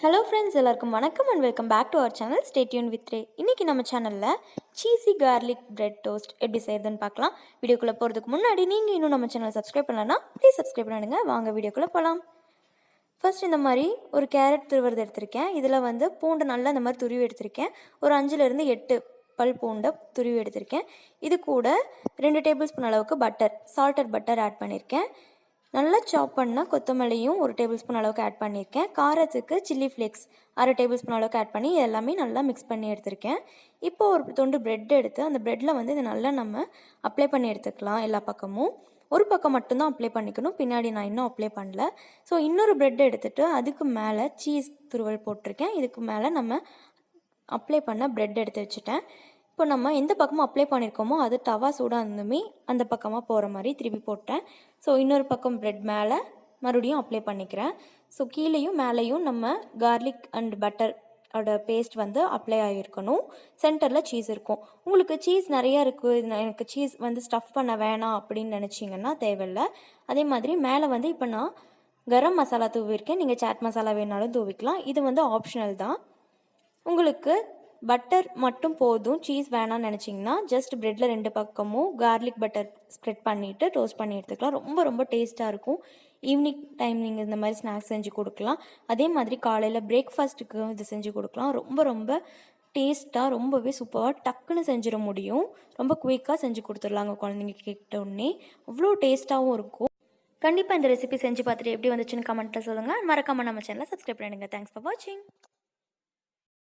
Hello friends, எல்லாருக்கும் வணக்கம் and welcome back to our channel. Stay tuned with Ray. இன்றைக்கி நம்ம சேனலில் சீஸி கார்லிக் பிரெட் டோஸ்ட் எப்படி செய்யறதுன்னு பார்க்கலாம். வீடியோக்குள்ளே போகிறதுக்கு முன்னாடி நீங்கள் இன்னும் நம்ம சேனல் சப்ஸ்கிரைப் பண்ணலன்னா ப்ளீஸ் சப்ஸ்கிரைப் பண்ணிடுங்க. வாங்க வீடியோக்குள்ளே போகலாம். ஃபர்ஸ்ட் இந்த மாதிரி ஒரு கேரட் துருவுறது எடுத்திருக்கேன். இதில் பூண்டு நல்லா இந்த மாதிரி துருவி எடுத்திருக்கேன். ஒரு 5லேருந்து 8 பல் பூண்டை துருவி எடுத்திருக்கேன். இது கூட 2 டேபிள் ஸ்பூன் அளவுக்கு பட்டர், சால்டட் பட்டர் ஆட் பண்ணியிருக்கேன். நல்லா சாப் பண்ண கொத்தமல்லியும் 1 டேபிள் ஸ்பூன் அளவுக்கு ஆட் பண்ணியிருக்கேன். காரத்துக்கு சில்லி ஃப்ளேக்ஸ் 1/2 டேபிள் ஸ்பூன் அளவுக்கு ஆட் பண்ணி எல்லாமே நல்லா மிக்ஸ் பண்ணி எடுத்திருக்கேன். இப்போ ஒரு துண்டு பிரெட் எடுத்து அந்த பிரெட்டில் இதை நல்லா நம்ம அப்ளை பண்ணி எடுத்துக்கலாம். எல்லா பக்கமும் ஒரு பக்கம் மட்டும்தான் அப்ளை பண்ணிக்கணும், பின்னாடி நான் இன்னும் அப்ளை பண்ணல. ஸோ இன்னொரு பிரெட் எடுத்துகிட்டு அதுக்கு மேலே சீஸ் துருவல் போட்டிருக்கேன். இதுக்கு மேலே நம்ம அப்ளை பண்ண பிரெட் எடுத்து வச்சுட்டேன். இப்போ நம்ம எந்த பக்கமும் அப்ளை பண்ணியிருக்கோமோ அது தவா சூடாக இருந்துமே அந்த பக்கமாக போகிற மாதிரி திருப்பி போட்டேன். ஸோ இன்னொரு பக்கம் பிரெட் மேலே மறுபடியும் அப்ளை பண்ணிக்கிறேன். ஸோ கீழேயும் மேலேயும் நம்ம கார்லிக் அண்ட் பட்டரோட பேஸ்ட் அப்ளை ஆகியிருக்கணும். சென்டரில் சீஸ் இருக்கும். உங்களுக்கு சீஸ் நிறையா இருக்குது, எனக்கு சீஸ் ஸ்டஃப் பண்ண வேணாம் அப்படின்னு நினச்சிங்கன்னா தேவையில்லை. அதே மாதிரி மேலே இப்போ நான் கரம் மசாலா தூவிருக்கேன். நீங்கள் சாட் மசாலா வேணாலும் தூவிக்கலாம். இது ஆப்ஷனல் தான். உங்களுக்கு பட்டர் மட்டும் போதும், சீஸ் வேணான்னு நினச்சிங்கன்னா ஜஸ்ட் ப்ரெட்டில் 2 பக்கமும் கார்லிக் பட்டர் ஸ்ப்ரெட் பண்ணிவிட்டு டோஸ்ட் பண்ணி எடுத்துக்கலாம். ரொம்ப ரொம்ப டேஸ்ட்டாக இருக்கும். ஈவினிங் டைம் நீங்கள் இந்த மாதிரி ஸ்நாக்ஸ் செஞ்சு கொடுக்கலாம். அதே மாதிரி காலையில் பிரேக்ஃபாஸ்ட்டுக்கு இது செஞ்சு கொடுக்கலாம். ரொம்ப ரொம்ப டேஸ்ட்டாக, ரொம்பவே சூப்பராக டக்குன்னு செஞ்சிட முடியும். ரொம்ப குயிக்காக செஞ்சு கொடுத்துடலாங்க. குழந்தைங்க கேட்டோடனே அவ்வளோ டேஸ்ட்டாகவும் இருக்கும். கண்டிப்பாக இந்த ரெசிபி செஞ்சு பார்த்துட்டு எப்படி வந்துச்சுன்னு கமெண்ட்டில் சொல்லுங்கள். மறக்காமல் நம்ம சேனலை சப்ஸ்கிரைப் பண்ணிடுங்க. தேங்க்ஸ் ஃபார் வாட்சிங்.